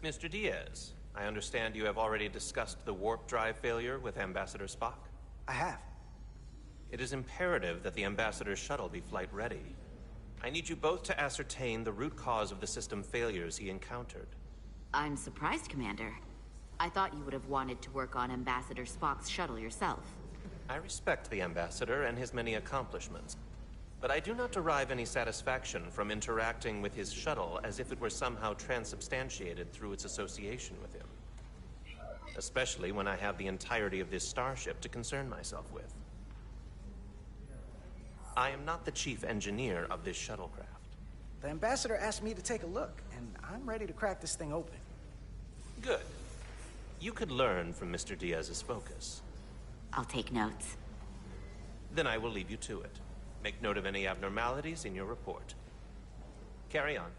Mr. Diaz, I understand you have already discussed the warp drive failure with Ambassador Spock? I have. It is imperative that the Ambassador's shuttle be flight ready. I need you both to ascertain the root cause of the system failures he encountered. I'm surprised, Commander. I thought you would have wanted to work on Ambassador Spock's shuttle yourself. I respect the Ambassador and his many accomplishments, but I do not derive any satisfaction from interacting with his shuttle as if it were somehow transubstantiated through its association with him. Especially when I have the entirety of this starship to concern myself with. I am not the chief engineer of this shuttlecraft. The Ambassador asked me to take a look, and I'm ready to crack this thing open. Good. You could learn from Mr. Diaz's focus. I'll take notes. Then I will leave you to it. Make note of any abnormalities in your report. Carry on.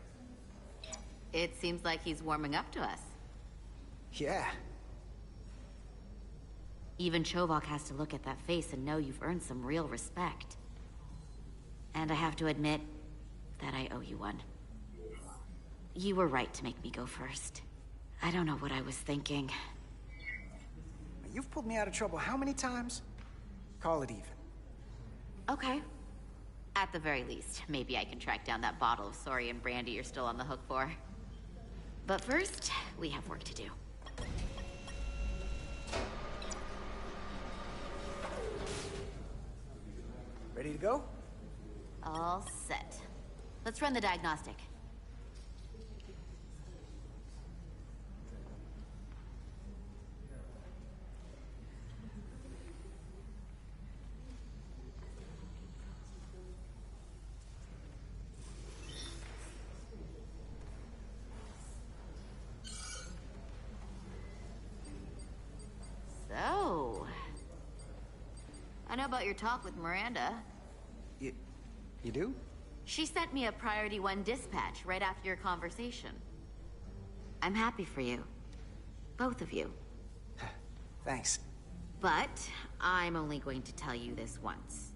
It seems like he's warming up to us. Yeah. Even Chovok has to look at that face and know you've earned some real respect. And I have to admit that I owe you one. You were right to make me go first. I don't know what I was thinking. You've pulled me out of trouble how many times? Call it even. Okay. At the very least, maybe I can track down that bottle of Saurian brandy you're still on the hook for. But first, we have work to do. Ready to go? All set. Let's run the diagnostic. So, I know about your talk with Miranda. You do? She sent me a Priority 1 dispatch right after your conversation. I'm happy for you. Both of you. Thanks. But I'm only going to tell you this once.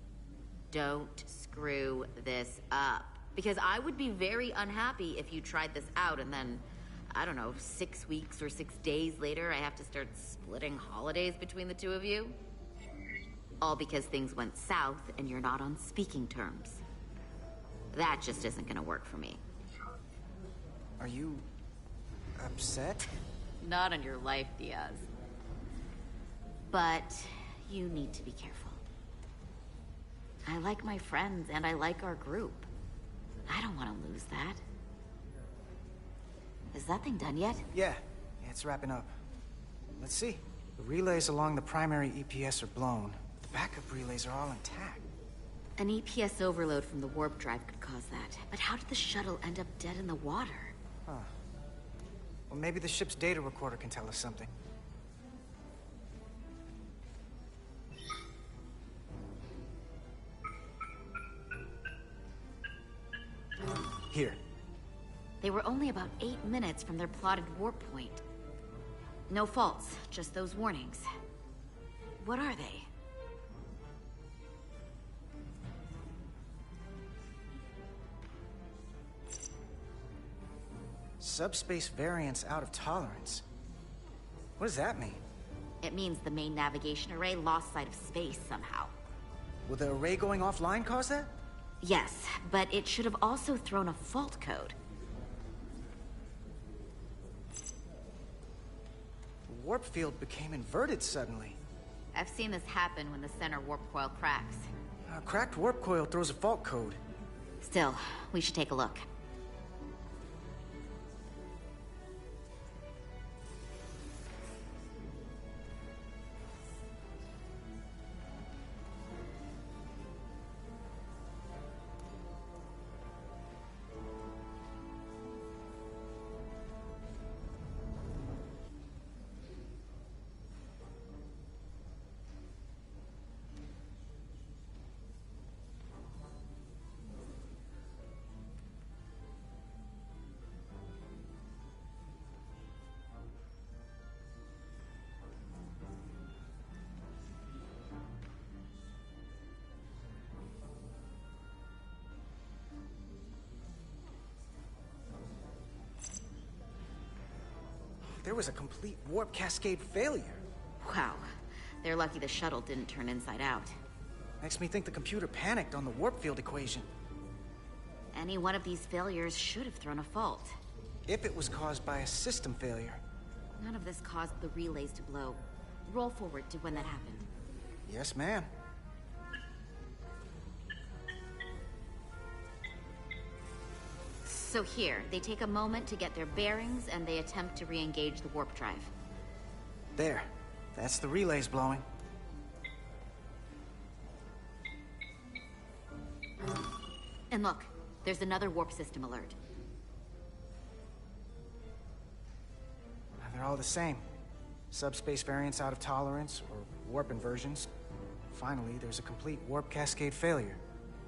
Don't screw this up. Because I would be very unhappy if you tried this out and then, I don't know, 6 weeks or 6 days later, I have to start splitting holidays between the two of you. All because things went south and you're not on speaking terms. That just isn't gonna work for me. Are you upset? Not on your life, Diaz. But you need to be careful. I like my friends and I like our group. I don't want to lose that. Is that thing done yet? Yeah, it's wrapping up. Let's see. The relays along the primary EPS are blown. The backup relays are all intact. An EPS overload from the warp drive could cause that. But how did the shuttle end up dead in the water? Huh. Well, maybe the ship's data recorder can tell us something. Here. They were only about 8 minutes from their plotted warp point. No faults, just those warnings. What are they? Subspace variance out of tolerance. What does that mean? It means the main navigation array lost sight of space somehow. Will the array going offline cause that? Yes, but it should have also thrown a fault code. The warp field became inverted suddenly. I've seen this happen when the center warp coil cracks. A cracked warp coil throws a fault code. Still, we should take a look. there was a complete warp cascade failure. Wow. They're lucky the shuttle didn't turn inside out. Makes me think the computer panicked on the warp field equation. Any one of these failures should have thrown a fault. If it was caused by a system failure. None of this caused the relays to blow. Roll forward to when that happened. Yes, ma'am. So here, they take a moment to get their bearings and they attempt to re-engage the warp drive. There. That's the relays blowing. And look, there's another warp system alert. They're all the same. Subspace variants out of tolerance, or warp inversions. Finally, there's a complete warp cascade failure.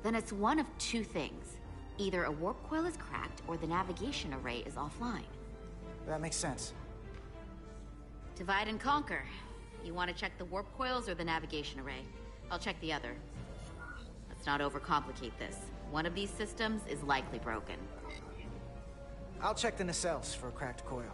Then it's one of two things. Either a warp coil is cracked, or the navigation array is offline. That makes sense. Divide and conquer. You want to check the warp coils or the navigation array? I'll check the other. Let's not overcomplicate this. One of these systems is likely broken. I'll check the nacelles for a cracked coil.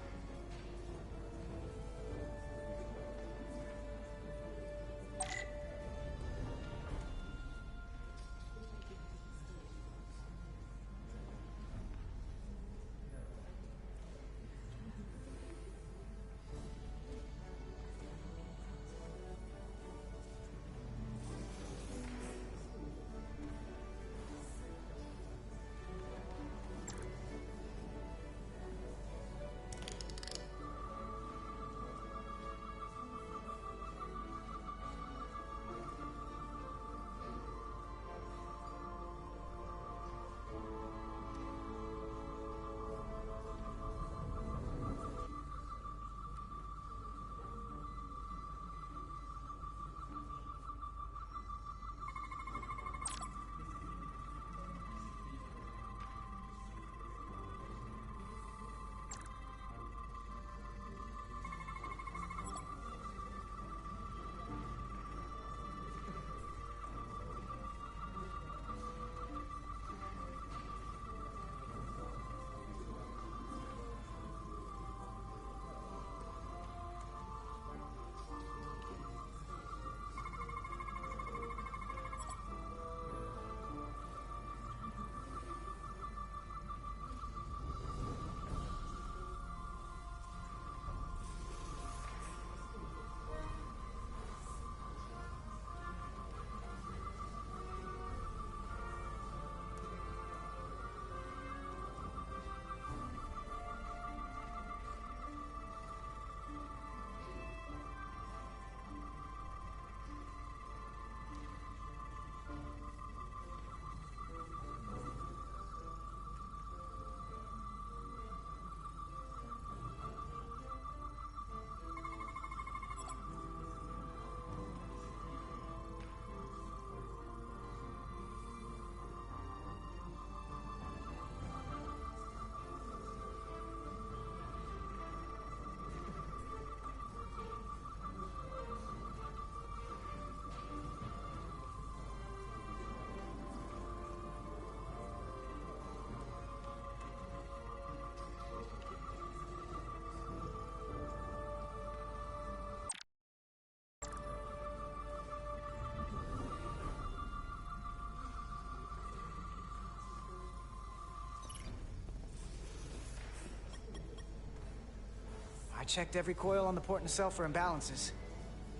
I checked every coil on the port nacelle for imbalances.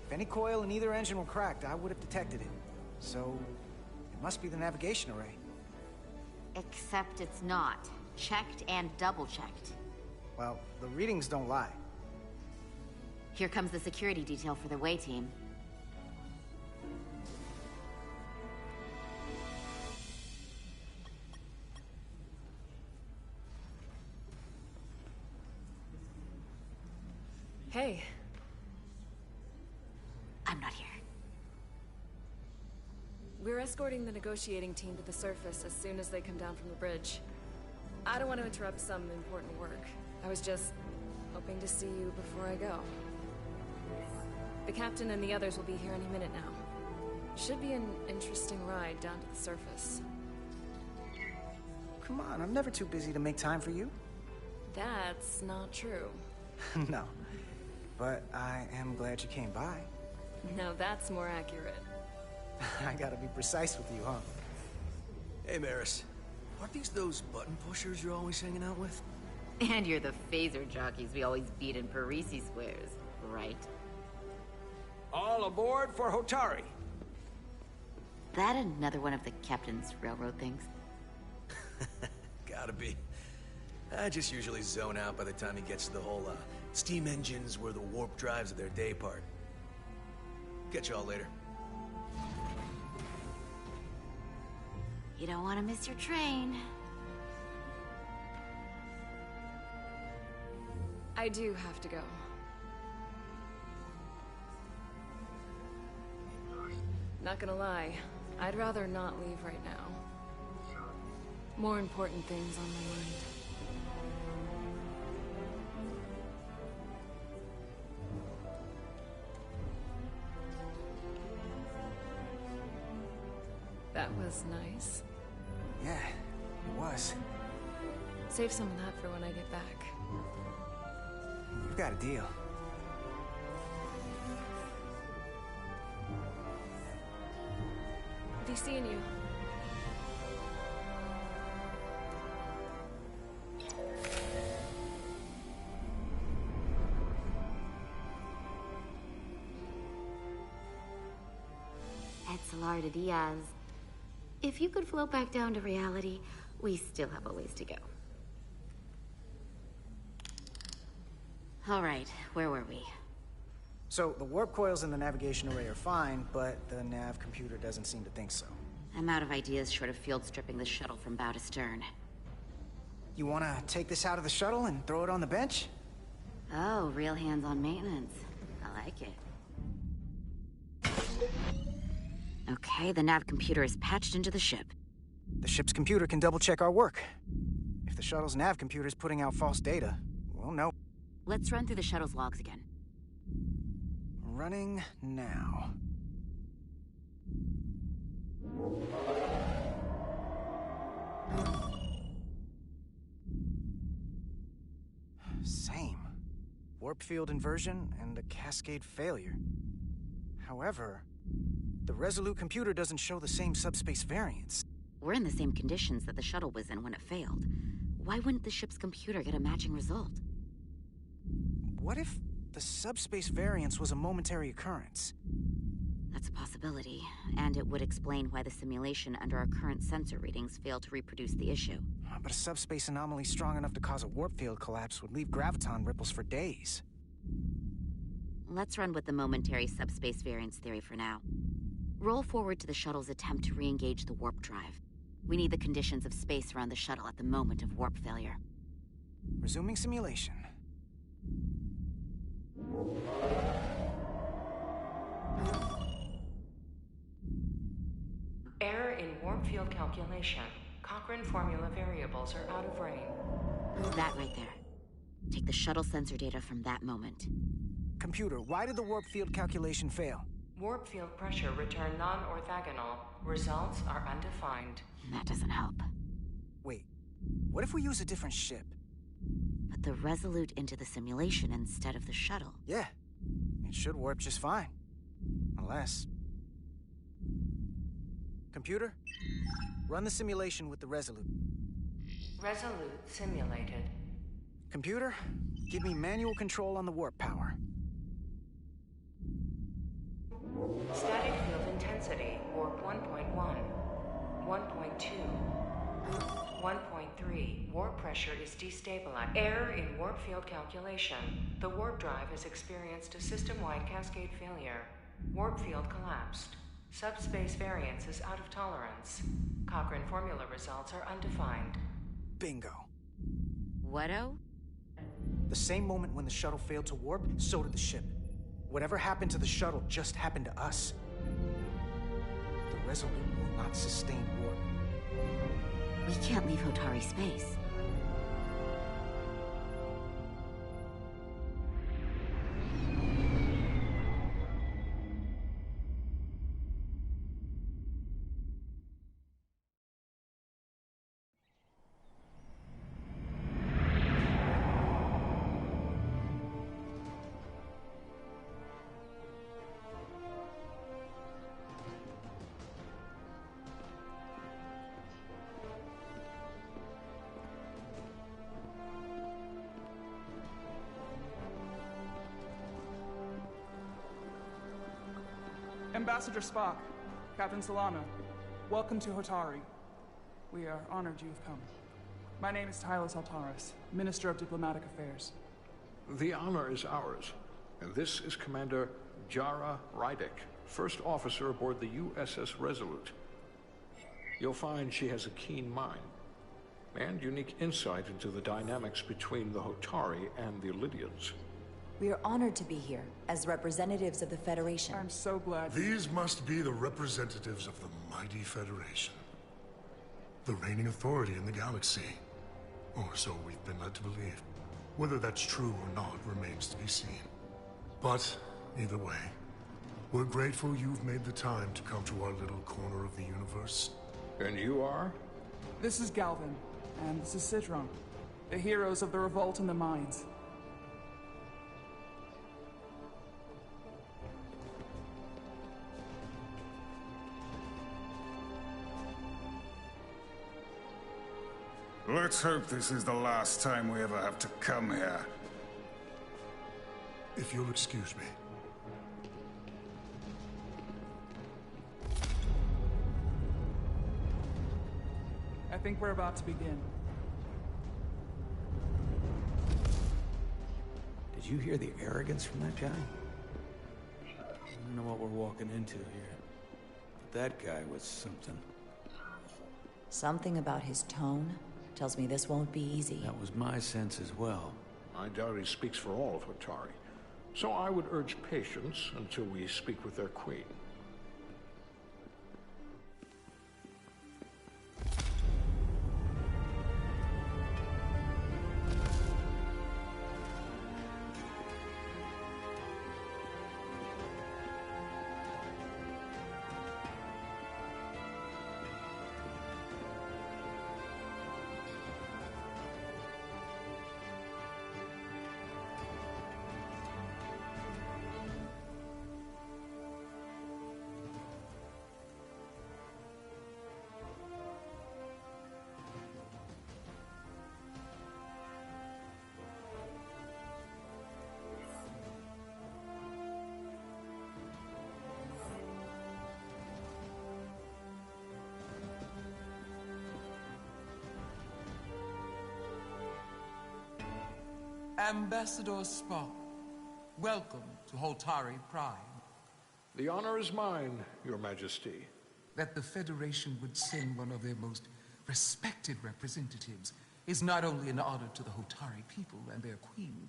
If any coil in either engine were cracked, I would have detected it. So, it must be the navigation array. Except it's not. Checked and double-checked. Well, the readings don't lie. Here comes the security detail for the way team. Hey. I'm not here. We're escorting the negotiating team to the surface as soon as they come down from the bridge. I don't want to interrupt some important work. I was just hoping to see you before I go. The captain and the others will be here any minute now. Should be an interesting ride down to the surface. Come on, I'm never too busy to make time for you. That's not true. No, but I am glad you came by. Now that's more accurate. I gotta be precise with you, huh? Hey, Maris. Aren't these those button pushers you're always hanging out with? And you're the phaser jockeys we always beat in Parisi squares, right? All aboard for Hotari. That another one of the captain's railroad things? Gotta be. I just usually zone out by the time he gets to the whole, steam engines were the warp drives of their day part. Catch y'all later. You don't want to miss your train. I do have to go. Not gonna lie, I'd rather not leave right now. More important things on my mind. That was nice. Yeah, it was. Save some of that for when I get back. You've got a deal. Be seeing you. Etzelar Diaz. If you could float back down to reality, we still have a ways to go. All right, where were we? So, the warp coils in the navigation array are fine, but the nav computer doesn't seem to think so. I'm out of ideas short of field stripping the shuttle from bow to stern. You wanna take this out of the shuttle and throw it on the bench? Oh, real hands-on maintenance. I like it. Okay, the nav computer is patched into the ship. The ship's computer can double-check our work. If the shuttle's nav computer is putting out false data, we'll know. Let's run through the shuttle's logs again. Running now. Same. Warp field inversion and a cascade failure. However, the Resolute computer doesn't show the same subspace variance. We're in the same conditions that the shuttle was in when it failed. Why wouldn't the ship's computer get a matching result? What if the subspace variance was a momentary occurrence? That's a possibility, and it would explain why the simulation under our current sensor readings failed to reproduce the issue. But a subspace anomaly strong enough to cause a warp field collapse would leave graviton ripples for days. Let's run with the momentary subspace variance theory for now. Roll forward to the shuttle's attempt to re-engage the warp drive. We need the conditions of space around the shuttle at the moment of warp failure. Resuming simulation. Error in warp field calculation. Cochrane formula variables are out of range. That right there. Take the shuttle sensor data from that moment. Computer, why did the warp field calculation fail? Warp field pressure returned non-orthogonal. Results are undefined. That doesn't help. Wait, what if we use a different ship? Put the Resolute into the simulation instead of the shuttle. Yeah, it should warp just fine. Unless... Computer, run the simulation with the Resolute. Resolute simulated. Computer, give me manual control on the warp power. Static field intensity, warp 1.1, 1.2, 1.3. Warp pressure is destabilized. Error in warp field calculation. The warp drive has experienced a system-wide cascade failure. Warp field collapsed. Subspace variance is out of tolerance. Cochrane formula results are undefined. Bingo. What-o? The same moment when the shuttle failed to warp, so did the ship. Whatever happened to the shuttle just happened to us. The Resolute will not sustain warp. We can't leave Hotari space. Ambassador Spock, Captain Solano, welcome to Hotari. We are honored you have come. My name is Tylos Altaris, Minister of Diplomatic Affairs. The honor is ours, and this is Commander Jara Rydick, first officer aboard the USS Resolute. You'll find she has a keen mind, and unique insight into the dynamics between the Hotari and the Lydians. We are honored to be here, as representatives of the Federation. I'm so glad. These must be the representatives of the mighty Federation. The reigning authority in the galaxy. Or so we've been led to believe. Whether that's true or not remains to be seen. But, either way, we're grateful you've made the time to come to our little corner of the universe. And you are? This is Galvin, and this is Citron, the heroes of the revolt in the mines. Let's hope this is the last time we ever have to come here. If you'll excuse me. I think we're about to begin. Did you hear the arrogance from that guy? I don't know what we're walking into here, but that guy was something. Something about his tone tells me this won't be easy. That was my sense as well. I doubt he speaks for all of Hotari, so I would urge patience until we speak with their queen. Ambassador Spock, welcome to Holtari Prime. The honor is mine, Your Majesty. That the Federation would send one of their most respected representatives is not only an honor to the Hotari people and their queen,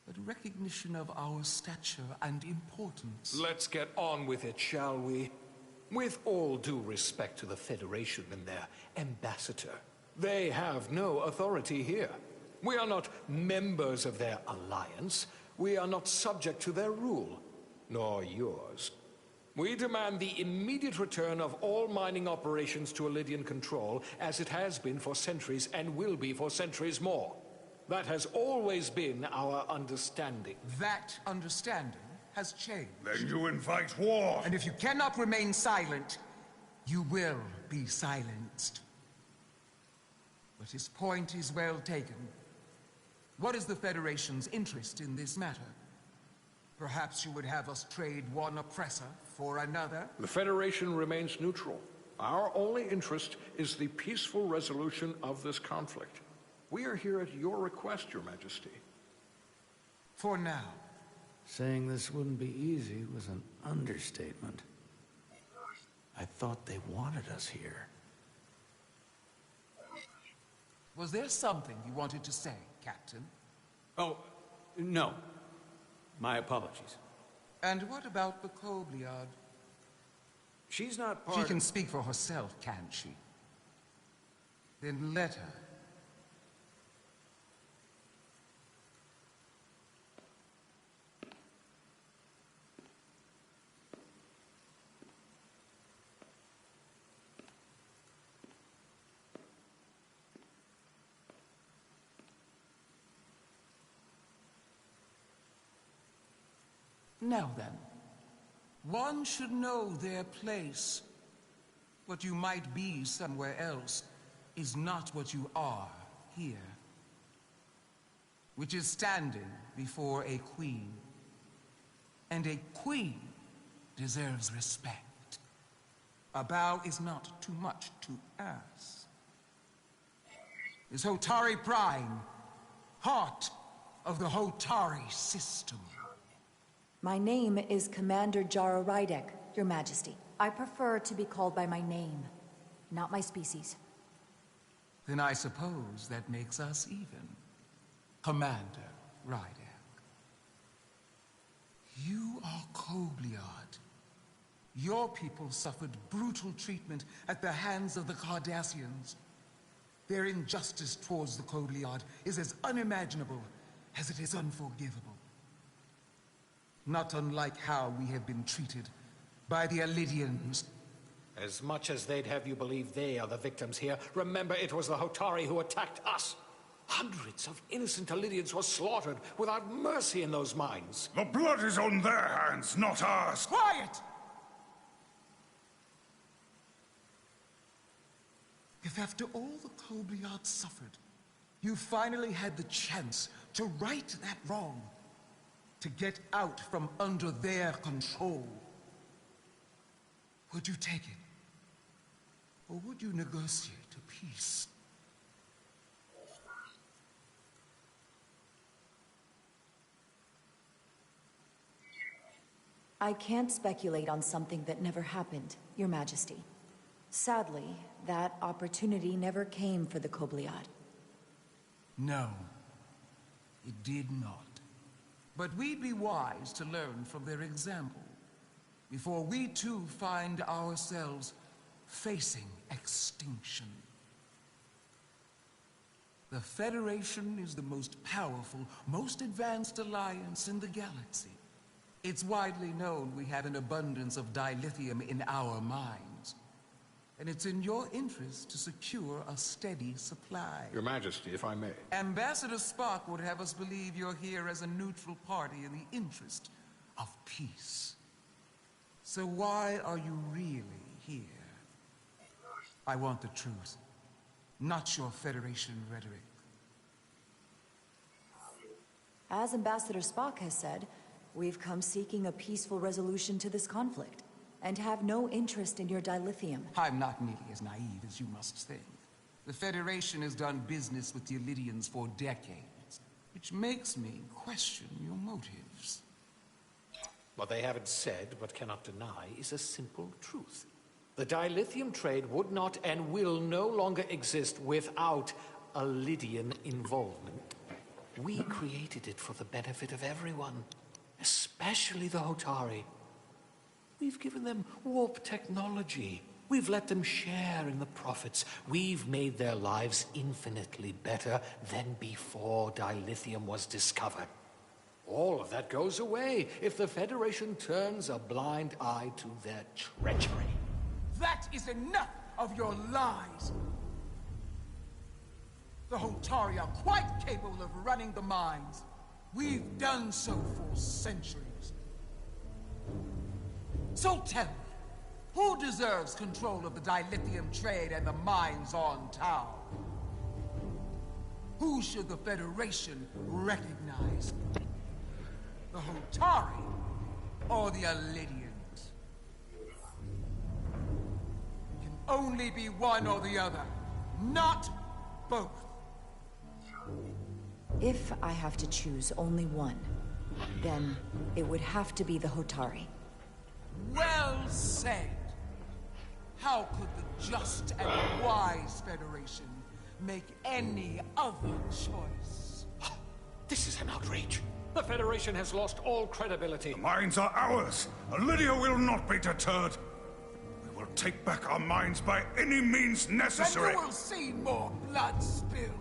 but recognition of our stature and importance. Let's get on with it, shall we? With all due respect to the Federation and their ambassador, they have no authority here. We are not members of their alliance. We are not subject to their rule, nor yours. We demand the immediate return of all mining operations to Lydian control, as it has been for centuries and will be for centuries more. That has always been our understanding. That understanding has changed. Then you invite war! And if you cannot remain silent, you will be silenced. But his point is well taken. What is the Federation's interest in this matter? Perhaps you would have us trade one oppressor for another? The Federation remains neutral. Our only interest is the peaceful resolution of this conflict. We are here at your request, Your Majesty. For now. Saying this wouldn't be easy was an understatement. I thought they wanted us here. Was there something you wanted to say, Captain? Oh, no. My apologies. And what about the Kobliard? She's not part She of... can speak for herself, can't she? Then let her. Now then, one should know their place. What you might be somewhere else is not what you are here. Which is standing before a queen. And a queen deserves respect. A bow is not too much to ask. Is Hotari Prime, heart of the Hotari system? My name is Commander Jara Rydek, Your Majesty. I prefer to be called by my name, not my species. Then I suppose that makes us even. Commander Rydek. You are Kobliad. Your people suffered brutal treatment at the hands of the Cardassians. Their injustice towards the Kobliad is as unimaginable as it is unforgivable. Not unlike how we have been treated by the Elidians. As much as they'd have you believe they are the victims here, remember it was the Hotari who attacked us. Hundreds of innocent Elidians were slaughtered without mercy in those mines. The blood is on their hands, not ours. Quiet! If after all the Kobliad suffered, you finally had the chance to right that wrong, to get out from under their control, would you take it? Or would you negotiate a peace? I can't speculate on something that never happened, Your Majesty. Sadly, that opportunity never came for the Kobliad. No, it did not. But we'd be wise to learn from their example, before we too find ourselves facing extinction. The Federation is the most powerful, most advanced alliance in the galaxy. It's widely known we have an abundance of dilithium in our mines. And it's in your interest to secure a steady supply. Your Majesty, if I may. Ambassador Spock would have us believe you're here as a neutral party in the interest of peace. So why are you really here? I want the truth, not your Federation rhetoric. As Ambassador Spock has said, we've come seeking a peaceful resolution to this conflict, and have no interest in your dilithium. I'm not nearly as naive as you must think. The Federation has done business with the Elidians for decades, which makes me question your motives. What they haven't said, but cannot deny, is a simple truth. The dilithium trade would not and will no longer exist without Elidian involvement. We created it for the benefit of everyone, especially the Hotari. We've given them warp technology. We've let them share in the profits. We've made their lives infinitely better than before dilithium was discovered. All of that goes away if the Federation turns a blind eye to their treachery. That is enough of your lies! The Hotari are quite capable of running the mines. We've done so for centuries. So tell me, who deserves control of the dilithium trade and the mines on Tau? Who should the Federation recognize? The Hotari or the Elidians? It can only be one or the other, not both. If I have to choose only one, then it would have to be the Hotari. Well said! How could the just and wise Federation make any other choice? This is an outrage. The Federation has lost all credibility. The mines are ours. Lydia will not be deterred. We will take back our mines by any means necessary. And you will see more blood spilled.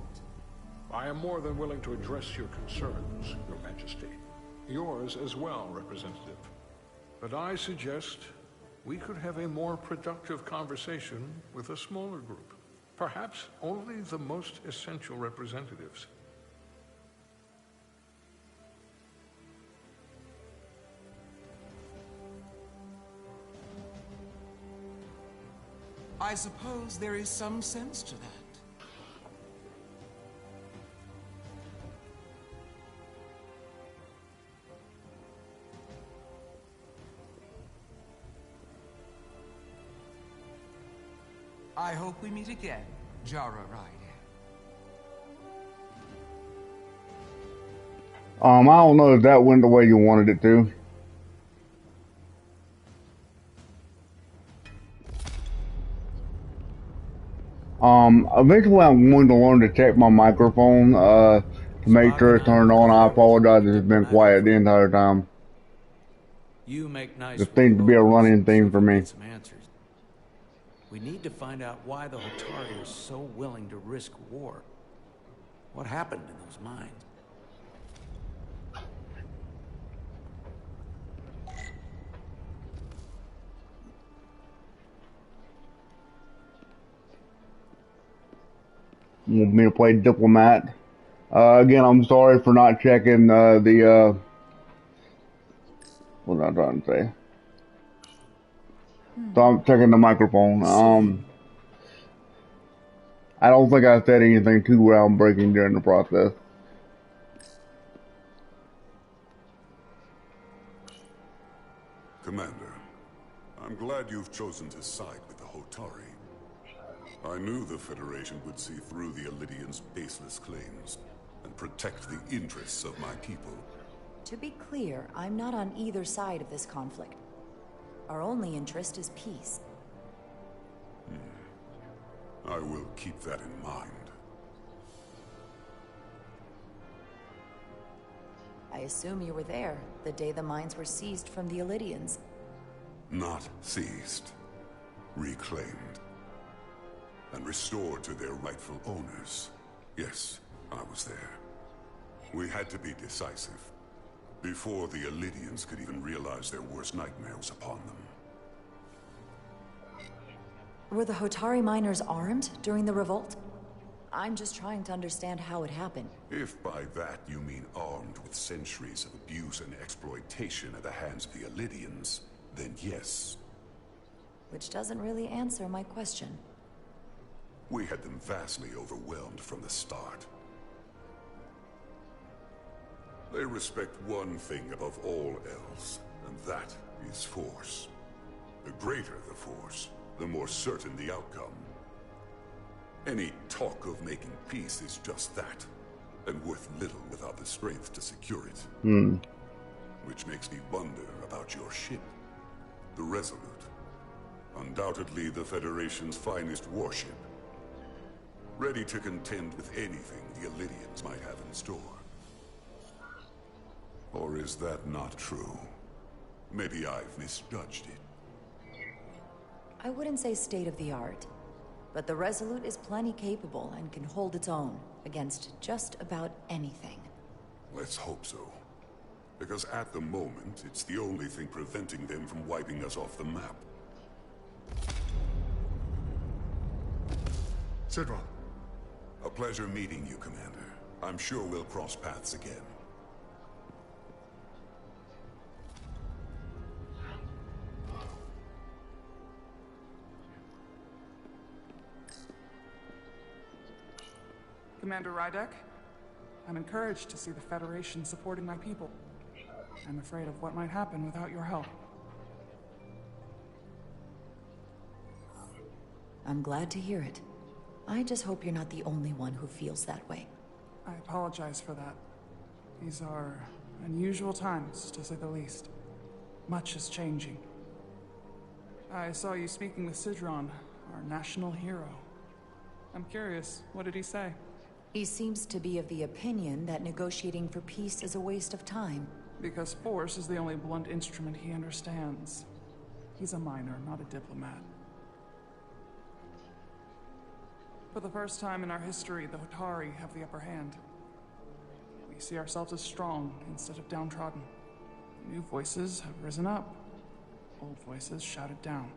I am more than willing to address your concerns, Your Majesty. Yours as well, Representative. But I suggest we could have a more productive conversation with a smaller group. Perhaps only the most essential representatives. I suppose there is some sense to that. I hope we meet again, Jara Ryder. I don't know if that went the way you wanted it to. Eventually I'm going to learn to check my microphone, to make sure it's turned on. I apologize if it's been quiet the entire time. You make nice. It seems to be a running theme for me. Some answers. We need to find out why the Hotari are so willing to risk war. What happened in those mines? Want me to play diplomat? Again, I'm sorry for not checking what was I trying to say? So I'm checking the microphone. I don't think I said anything too groundbreaking during the process. Commander, I'm glad you've chosen to side with the Hotari. I knew the Federation would see through the Illidians' baseless claims and protect the interests of my people. To be clear, I'm not on either side of this conflict. Our only interest is peace. I will keep that in mind. I assume you were there, the day the mines were seized from the Illidians. Not seized. Reclaimed. And restored to their rightful owners. Yes, I was there. We had to be decisive. Before the Illidians could even realize their worst nightmares upon them. Were the Hotari miners armed during the revolt? I'm just trying to understand how it happened. If by that you mean armed with centuries of abuse and exploitation at the hands of the Illidians, then yes. Which doesn't really answer my question. We had them vastly overwhelmed from the start. They respect one thing above all else, and that is force. The greater the force, the more certain the outcome. Any talk of making peace is just that, and worth little without the strength to secure it. Which makes me wonder about your ship, the Resolute. Undoubtedly the Federation's finest warship. Ready to contend with anything the Illidians might have in store. Or is that not true? Maybe I've misjudged it. I wouldn't say state-of-the-art, but the Resolute is plenty capable and can hold its own against just about anything. Let's hope so. Because at the moment, it's the only thing preventing them from wiping us off the map. Sidron. A pleasure meeting you, Commander. I'm sure we'll cross paths again. Commander Rydek, I'm encouraged to see the Federation supporting my people. I'm afraid of what might happen without your help. I'm glad to hear it. I just hope you're not the only one who feels that way. I apologize for that. These are unusual times, to say the least. Much is changing. I saw you speaking with Sidron, our national hero. I'm curious, what did he say? He seems to be of the opinion that negotiating for peace is a waste of time. Because force is the only blunt instrument he understands. He's a miner, not a diplomat. For the first time in our history, the Hotari have the upper hand. We see ourselves as strong instead of downtrodden. New voices have risen up. Old voices shouted down.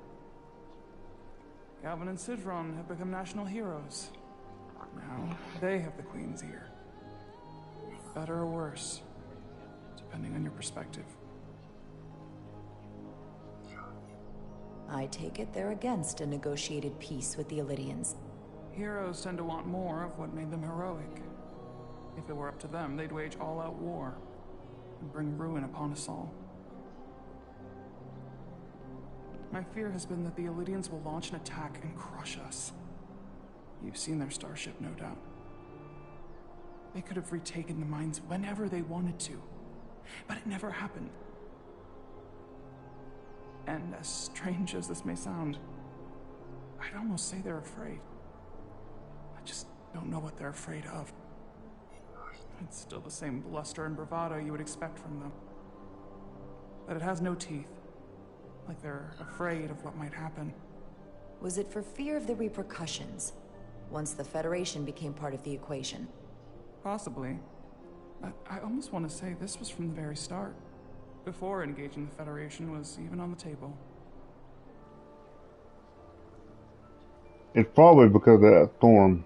Galvin and Sidron have become national heroes. Now, they have the Queen's ear. Better or worse, depending on your perspective. I take it they're against a negotiated peace with the Illidians. Heroes tend to want more of what made them heroic. If it were up to them, they'd wage all-out war and bring ruin upon us all. My fear has been that the Illidians will launch an attack and crush us. You've seen their starship, no doubt. They could have retaken the mines whenever they wanted to, but it never happened. And as strange as this may sound, I'd almost say they're afraid. I just don't know what they're afraid of. It's still the same bluster and bravado you would expect from them. But it has no teeth. Like they're afraid of what might happen. Was it for fear of the repercussions, once the Federation became part of the equation? Possibly. But I almost want to say this was from the very start. Before engaging the Federation was even on the table. It's probably because of that storm.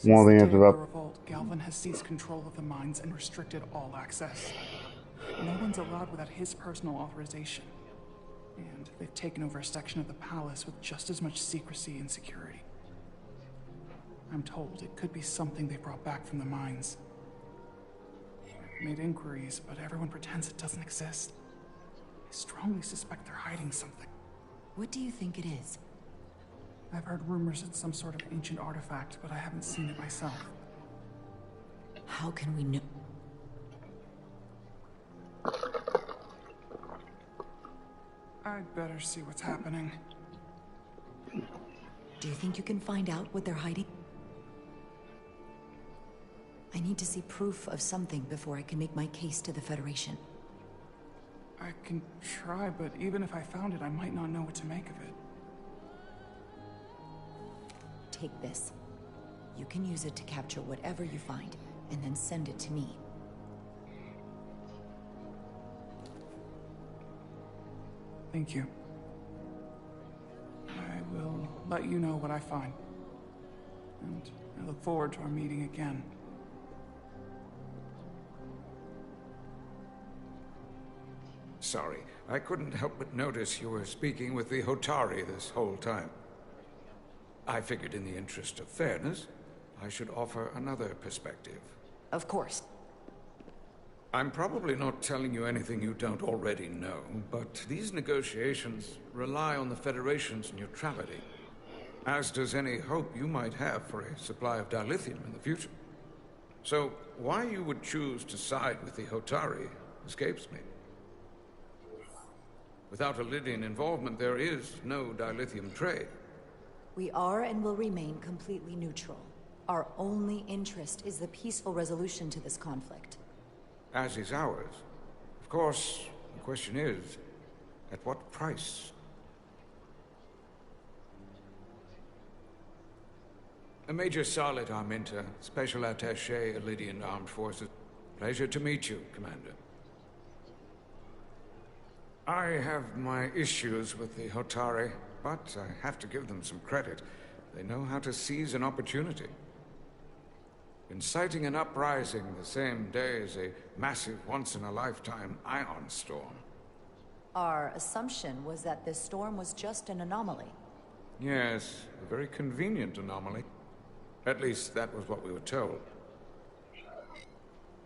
One of the answers Since the revolt, Galvin has seized control of the mines and restricted all access. No one's allowed without his personal authorization. And they've taken over a section of the palace with just as much secrecy and security. I'm told it could be something they brought back from the mines. I've made inquiries, but everyone pretends it doesn't exist. I strongly suspect they're hiding something. What do you think it is? I've heard rumors it's some sort of ancient artifact, but I haven't seen it myself. How can we know? I'd better see what's happening. Do you think you can find out what they're hiding? I need to see proof of something before I can make my case to the Federation. I can try, but even if I found it, I might not know what to make of it. Take this. You can use it to capture whatever you find, and then send it to me. Thank you. I will let you know what I find. And I look forward to our meeting again. Sorry, I couldn't help but notice you were speaking with the Hotari this whole time. I figured in the interest of fairness, I should offer another perspective. Of course. I'm probably not telling you anything you don't already know, but these negotiations rely on the Federation's neutrality, as does any hope you might have for a supply of dilithium in the future. So, why you would choose to side with the Hotari escapes me. Without Illidian involvement, there is no dilithium trade. We are and will remain completely neutral. Our only interest is the peaceful resolution to this conflict. As is ours. Of course, the question is, at what price? Major Salit Arminta, Special Attaché, Illidian Armed Forces. Pleasure to meet you, Commander. I have my issues with the Hotari, but I have to give them some credit. They know how to seize an opportunity. Inciting an uprising the same day as a massive, once-in-a-lifetime ion storm. Our assumption was that this storm was just an anomaly. Yes, a very convenient anomaly. At least that was what we were told.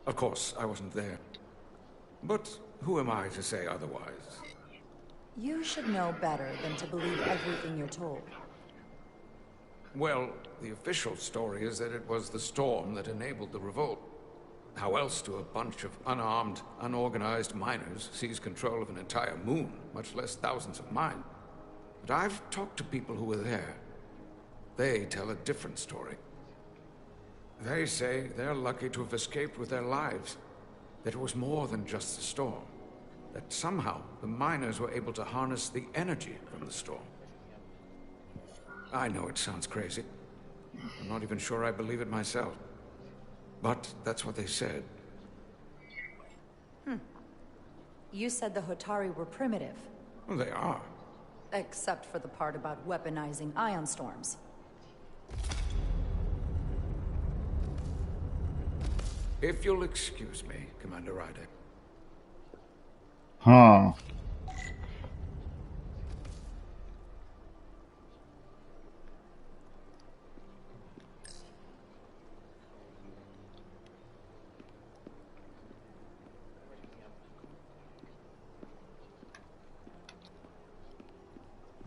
Of course, I wasn't there. But who am I to say otherwise? You should know better than to believe everything you're told. Well, the official story is that it was the storm that enabled the revolt. How else do a bunch of unarmed, unorganized miners seize control of an entire moon, much less thousands of mine? But I've talked to people who were there. They tell a different story. They say they're lucky to have escaped with their lives. That it was more than just the storm. That somehow the miners were able to harness the energy from the storm. I know it sounds crazy. I'm not even sure I believe it myself. But that's what they said. You said the Hotari were primitive. Well, they are. Except for the part about weaponizing ion storms. If you'll excuse me, Commander Ryder. Huh.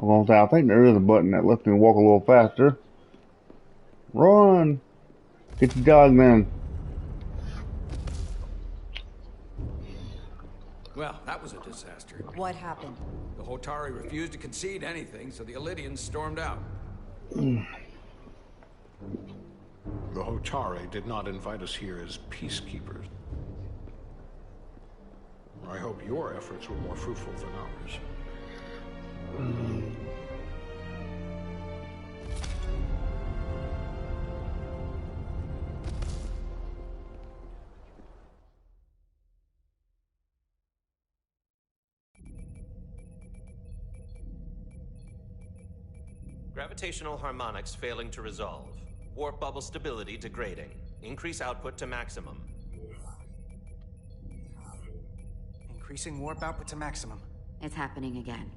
I'm gonna say, I think there is a button that lets me walk a little faster. Run! Get your dog then. Well, that was a disaster. What happened? The Hotari refused to concede anything, so the Illidians stormed out. The Hotari did not invite us here as peacekeepers. I hope your efforts were more fruitful than ours. Gravitational harmonics failing to resolve. Warp bubble stability degrading. Increase output to maximum. Increasing warp output to maximum. It's happening again.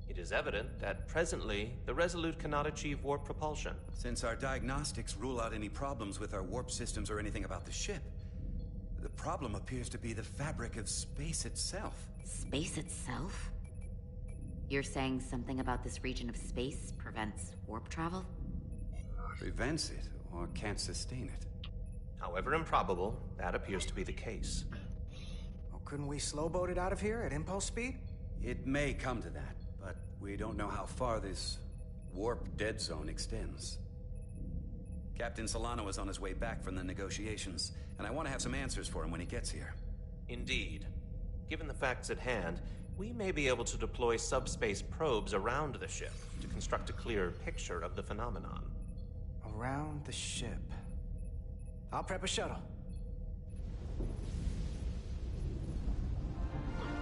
It is evident that presently, the Resolute cannot achieve warp propulsion. Since our diagnostics rule out any problems with our warp systems or anything about the ship, the problem appears to be the fabric of space itself. Space itself? You're saying something about this region of space prevents warp travel? Prevents it, or can't sustain it. However improbable, that appears to be the case. Well, couldn't we slow-boat it out of here at impulse speed? It may come to that, but we don't know how far this warp dead zone extends. Captain Solano is on his way back from the negotiations, and I want to have some answers for him when he gets here. Indeed. Given the facts at hand, we may be able to deploy subspace probes around the ship to construct a clearer picture of the phenomenon. Around the ship. I'll prep a shuttle.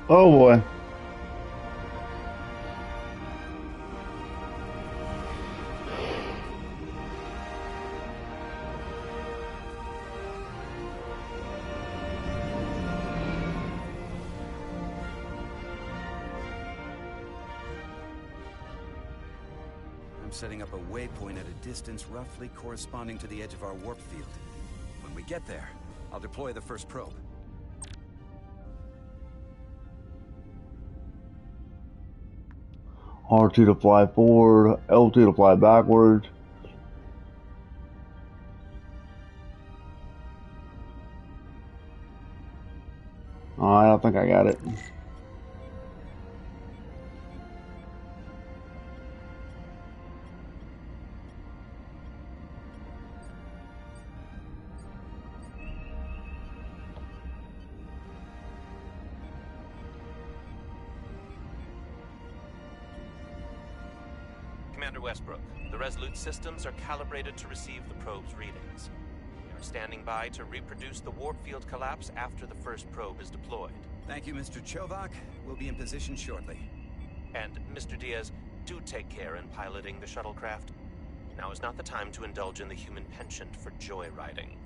Oh boy. I'm setting up a waypoint at a distance roughly corresponding to the edge of our warp field. When we get there, I'll deploy the first probe. R2 to fly forward, L2 to fly backwards. Alright, I think I got it. Commander Westbrook, the Resolute systems are calibrated to receive the probe's readings. We are standing by to reproduce the warp field collapse after the first probe is deployed. Thank you, Mr. Chovak. We'll be in position shortly. And, Mr. Diaz, do take care in piloting the shuttlecraft. Now is not the time to indulge in the human penchant for joyriding.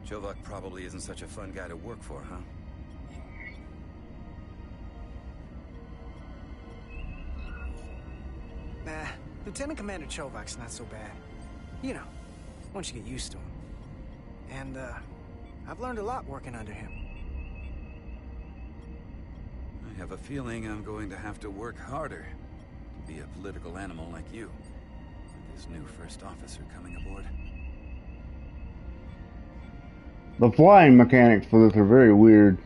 Chovak probably isn't such a fun guy to work for, huh? Nah, Lieutenant Commander Chovak's not so bad. You know, once you get used to him. And, I've learned a lot working under him. I have a feeling I'm going to have to work harder to be a political animal like you, with this new first officer coming aboard. The flying mechanics for this are very weird.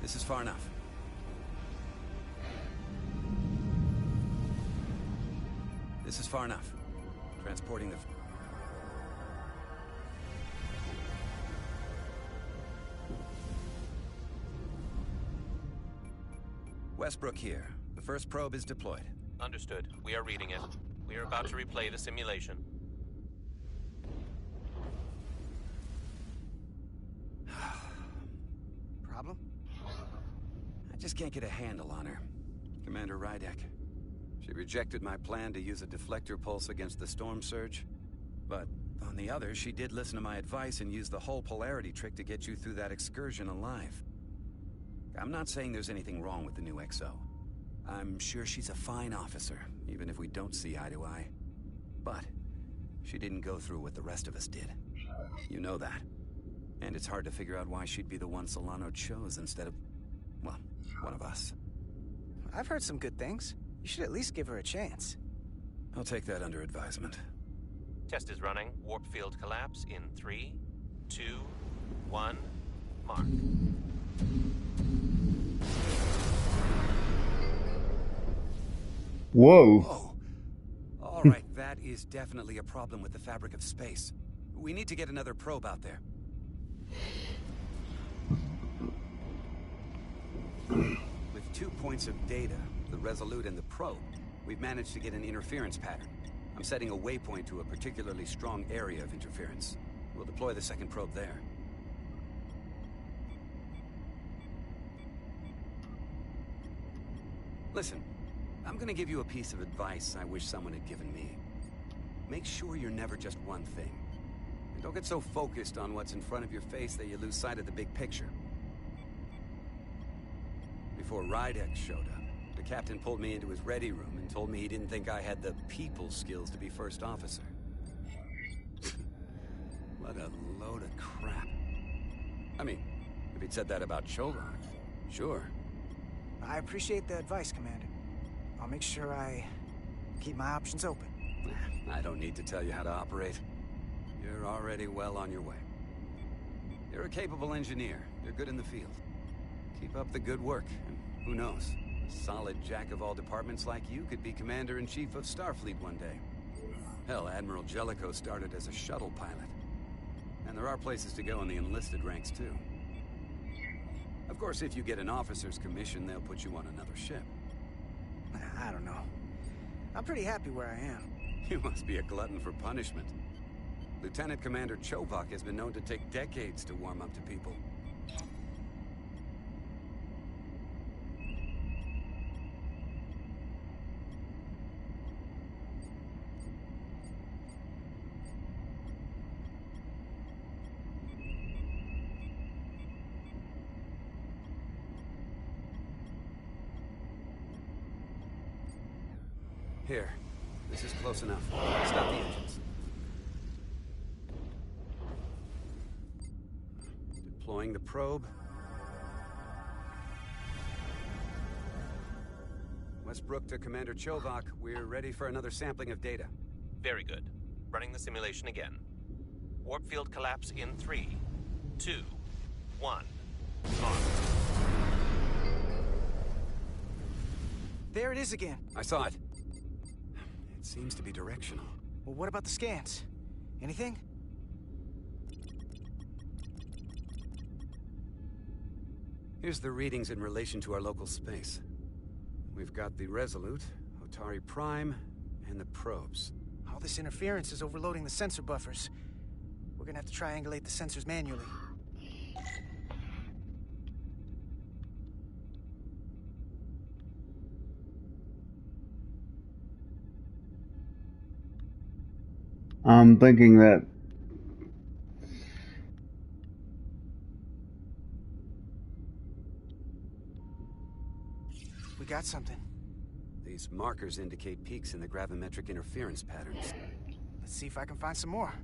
This is far enough. This is far enough. Transporting the... Westbrook here. The first probe is deployed. Understood. We are reading it. We are about to replay the simulation. Problem? I just can't get a handle on her. Commander Rydek. She rejected my plan to use a deflector pulse against the storm surge. But on the other, she did listen to my advice and use the whole polarity trick to get you through that excursion alive. I'm not saying there's anything wrong with the new XO. I'm sure she's a fine officer, even if we don't see eye to eye. But she didn't go through what the rest of us did. You know that. And it's hard to figure out why she'd be the one Solano chose instead of, well, one of us. I've heard some good things. You should at least give her a chance. I'll take that under advisement. Test is running. Warp field collapse in 3, 2, 1, mark. Whoa. Whoa. All right, that is definitely a problem with the fabric of space. We need to get another probe out there. With 2 points of data, the Resolute and the probe, we've managed to get an interference pattern. I'm setting a waypoint to a particularly strong area of interference. We'll deploy the second probe there. Listen, I'm gonna give you a piece of advice I wish someone had given me. Make sure you're never just one thing. And don't get so focused on what's in front of your face that you lose sight of the big picture. Before Rydex showed up, the captain pulled me into his ready room and told me he didn't think I had the people skills to be first officer. What a load of crap. I mean, if he'd said that about Chovak, sure. I appreciate the advice, Commander. I'll make sure I keep my options open. I don't need to tell you how to operate. You're already well on your way. You're a capable engineer. You're good in the field. Keep up the good work, and who knows? A solid jack of all departments like you could be Commander-in-Chief of Starfleet one day. Hell, Admiral Jellicoe started as a shuttle pilot. And there are places to go in the enlisted ranks, too. Of course, if you get an officer's commission, they'll put you on another ship. I don't know. I'm pretty happy where I am. You must be a glutton for punishment. Lieutenant Commander Chovak has been known to take decades to warm up to people. Here. This is close enough. Stop the engines. Deploying the probe. Westbrook to Commander Chovak. We're ready for another sampling of data. Very good. Running the simulation again. Warp field collapse in 3, 2, 1, on. There it is again. I saw it. It seems to be directional. Well, what about the scans? Anything? Here's the readings in relation to our local space. We've got the Resolute, Otari Prime, and the probes. All this interference is overloading the sensor buffers. We're gonna have to triangulate the sensors manually. I'm thinking that we got something. These markers indicate peaks in the gravimetric interference patterns. Let's see if I can find some more.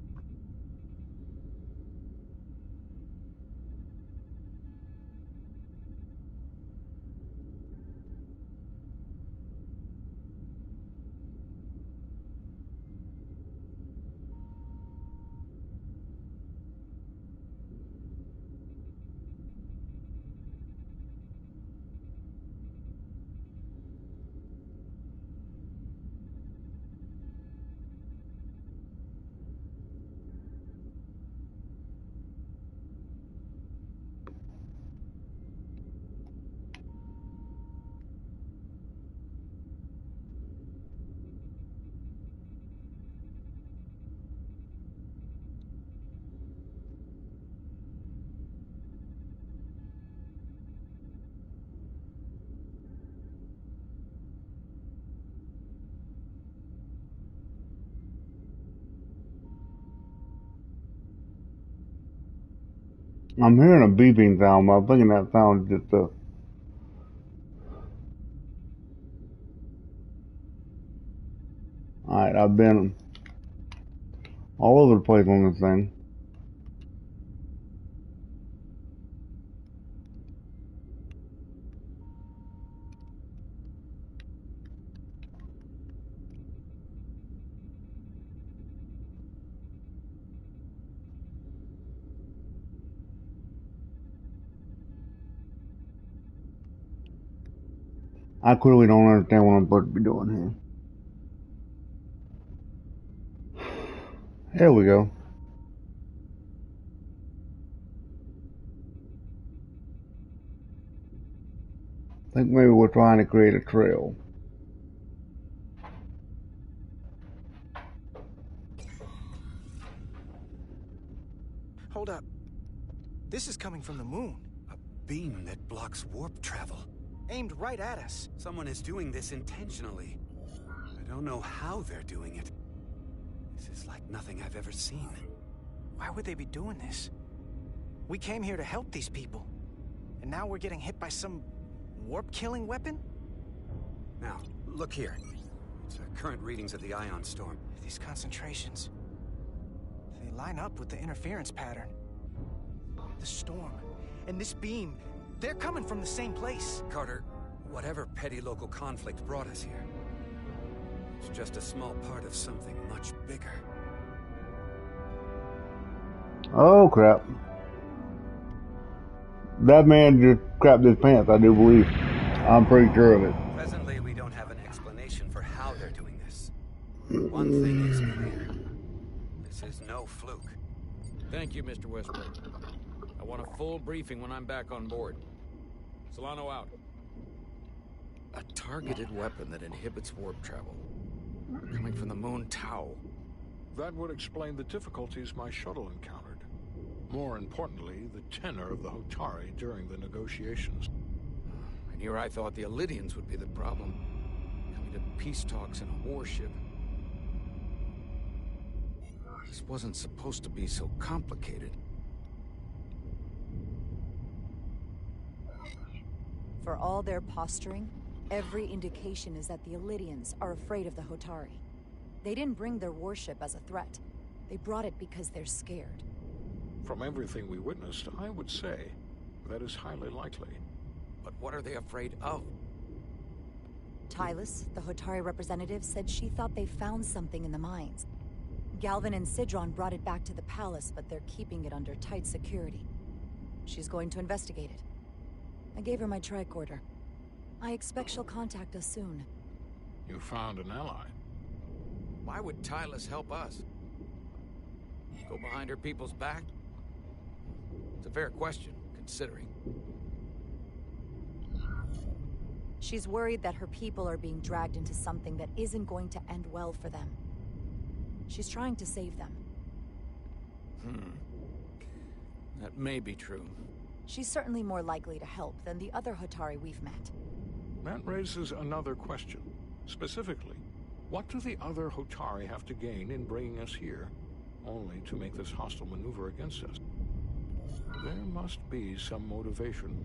I'm hearing a beeping sound, but I'm thinking that sound is just a... Alright, I've been all over the place on this thing. I clearly don't understand what I'm supposed to be doing here. There we go. I think maybe we're trying to create a trail. Hold up. This is coming from the moon. A beam that blocks warp travel. Aimed right at us. Someone is doing this intentionally. I don't know how they're doing it. This is like nothing I've ever seen. Why would they be doing this? We came here to help these people. And now we're getting hit by some warp-killing weapon? Now, look here. It's current readings of the ion storm. These concentrations... they line up with the interference pattern. The storm and this beam, they're coming from the same place. Carter, whatever petty local conflict brought us here, it's just a small part of something much bigger. Oh crap. That man just crapped his pants, I do believe. I'm pretty sure of it. Presently, we don't have an explanation for how they're doing this. One thing is clear. This is no fluke. Thank you, Mr. Westbrook. I want a full briefing when I'm back on board. Solano out. A targeted weapon that inhibits warp travel. Coming from the moon Tau. That would explain the difficulties my shuttle encountered. More importantly, the tenor of the Hotari during the negotiations. And here I thought the Illidians would be the problem. Coming to peace talks in a warship. This wasn't supposed to be so complicated. For all their posturing, every indication is that the Illidians are afraid of the Hotari. They didn't bring their warship as a threat. They brought it because they're scared. From everything we witnessed, I would say that is highly likely. But what are they afraid of? Tylus, the Hotari representative, said she thought they found something in the mines. Galvin and Sidron brought it back to the palace, but they're keeping it under tight security. She's going to investigate it. I gave her my tricorder. I expect she'll contact us soon. You found an ally. Why would Tylus help us? Go behind her people's back? It's a fair question, considering. She's worried that her people are being dragged into something that isn't going to end well for them. She's trying to save them. That may be true. She's certainly more likely to help than the other Hotari we've met. That raises another question. Specifically, what do the other Hotari have to gain in bringing us here, only to make this hostile maneuver against us? There must be some motivation.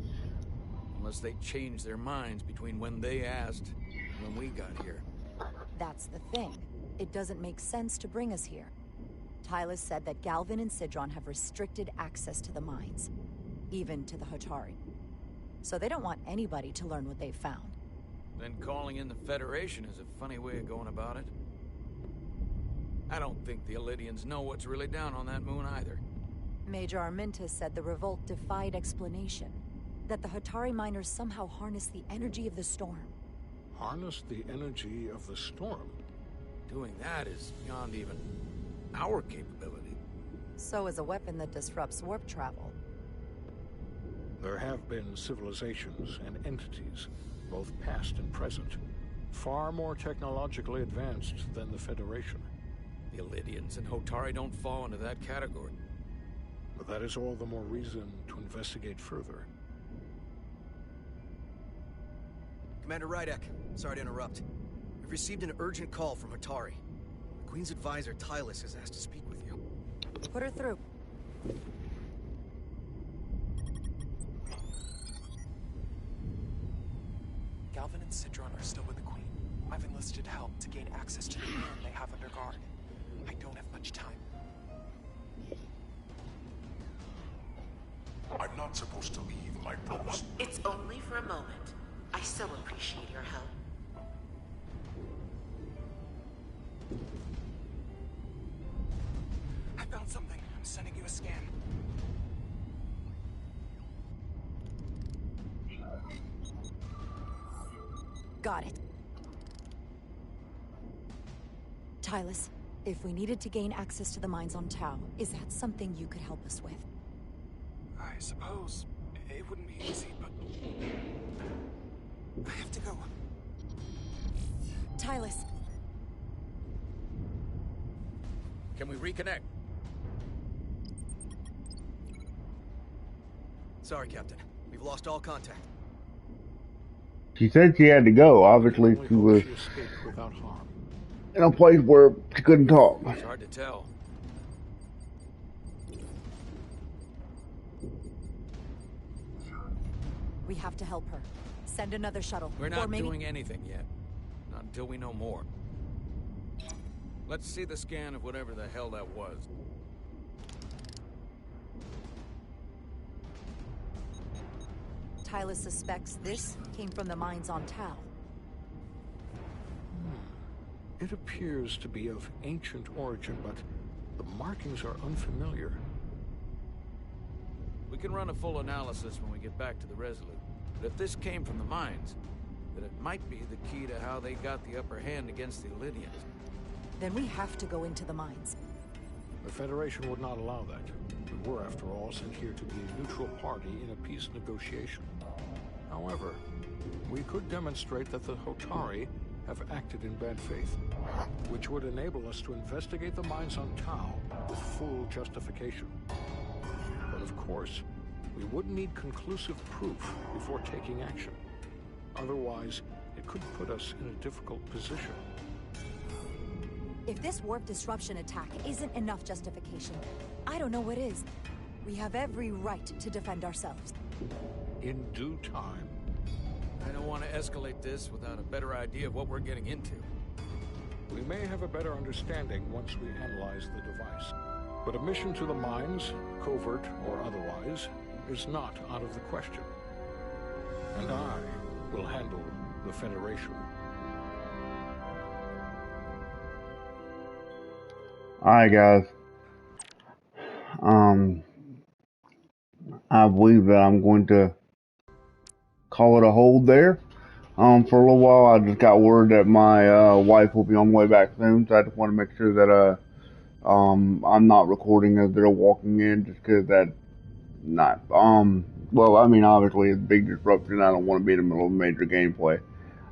Unless they changed their minds between when they asked and when we got here. That's the thing. It doesn't make sense to bring us here. Tylus said that Galvin and Sidron have restricted access to the mines, even to the Hotari. So they don't want anybody to learn what they've found. Then calling in the Federation is a funny way of going about it. I don't think the Illidians know what's really down on that moon either. Major Arminta said the revolt defied explanation. That the Hotari miners somehow harness the energy of the storm. Harness the energy of the storm? Doing that is beyond even our capability. So is a weapon that disrupts warp travel. There have been civilizations and entities, both past and present, far more technologically advanced than the Federation. The Illidians and Hotari don't fall into that category. But that is all the more reason to investigate further. Commander Rydek, sorry to interrupt. We've received an urgent call from Hotari. The Queen's advisor, Tylus, has asked to speak with you. Put her through. and Sidron are still with the Queen. I've enlisted help to gain access to the inn they have under guard. I don't have much time. I'm not supposed to leave my post. It's only for a moment. I so appreciate your help. I found something. I'm sending you a scan. Got it. Tylus, if we needed to gain access to the mines on Tau, is that something you could help us with? I suppose it wouldn't be easy, but I have to go. Tylus. Can we reconnect? Sorry, Captain. We've lost all contact. She said she had to go. Obviously, she was in a place where she couldn't talk. It's hard to tell. We have to help her. Send another shuttle. We're not doing anything yet. Not until we know more. Let's see the scan of whatever the hell that was. Tylus suspects this came from the mines on Tau. It appears to be of ancient origin, but the markings are unfamiliar. We can run a full analysis when we get back to the Resolute. But if this came from the mines, then it might be the key to how they got the upper hand against the Lydians. Then we have to go into the mines. The Federation would not allow that. We were, after all, sent here to be a neutral party in a peace negotiation. However, we could demonstrate that the Hotari have acted in bad faith, which would enable us to investigate the mines on Tau with full justification. But of course, we would need conclusive proof before taking action. Otherwise, it could put us in a difficult position. If this warp disruption attack isn't enough justification, I don't know what is. We have every right to defend ourselves. In due time. I don't want to escalate this without a better idea of what we're getting into. We may have a better understanding once we analyze the device. But a mission to the mines, covert or otherwise, is not out of the question. And I will handle the Federation. Alright guys. I believe that I'm going to call it a hold there. For a little while I just got word that my wife will be on the way back soon, so I just want to make sure that I'm not recording as they're walking in, just because that not well, I mean, obviously it's a big disruption. I don't want to be in the middle of major gameplay.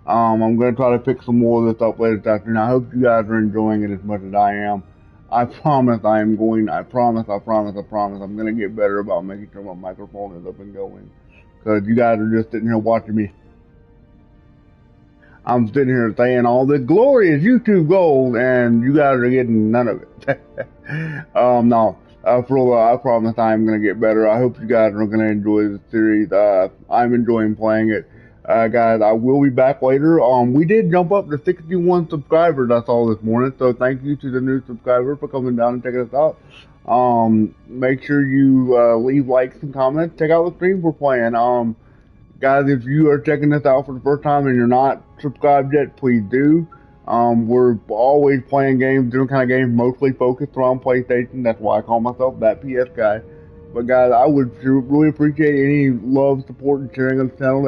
I'm going to try to pick some more of this up later this afternoon. I hope you guys are enjoying it as much as I am. I promise I'm going to get better about making sure my microphone is up and going. Because you guys are just sitting here watching me. I'm sitting here saying all this glorious YouTube gold, and you guys are getting none of it. No. For a while, I promise I'm going to get better. I hope you guys are going to enjoy the series. I'm enjoying playing it. Guys, I will be back later. We did jump up to 61 subscribers I saw this morning, so thank you to the new subscriber for coming down and checking us out. Make sure you leave likes and comments. Check out the streams we're playing. Guys, if you are checking this out for the first time and you're not subscribed yet, please do. We're always playing games, different kind of games, mostly focused around PlayStation. That's why I call myself that PS guy. But guys, I would really appreciate any love, support, and sharing of the channel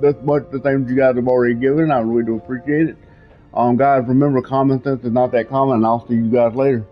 that's much the same as you guys have already given. I really do appreciate it. Guys, remember, common sense is not that common, and I'll see you guys later.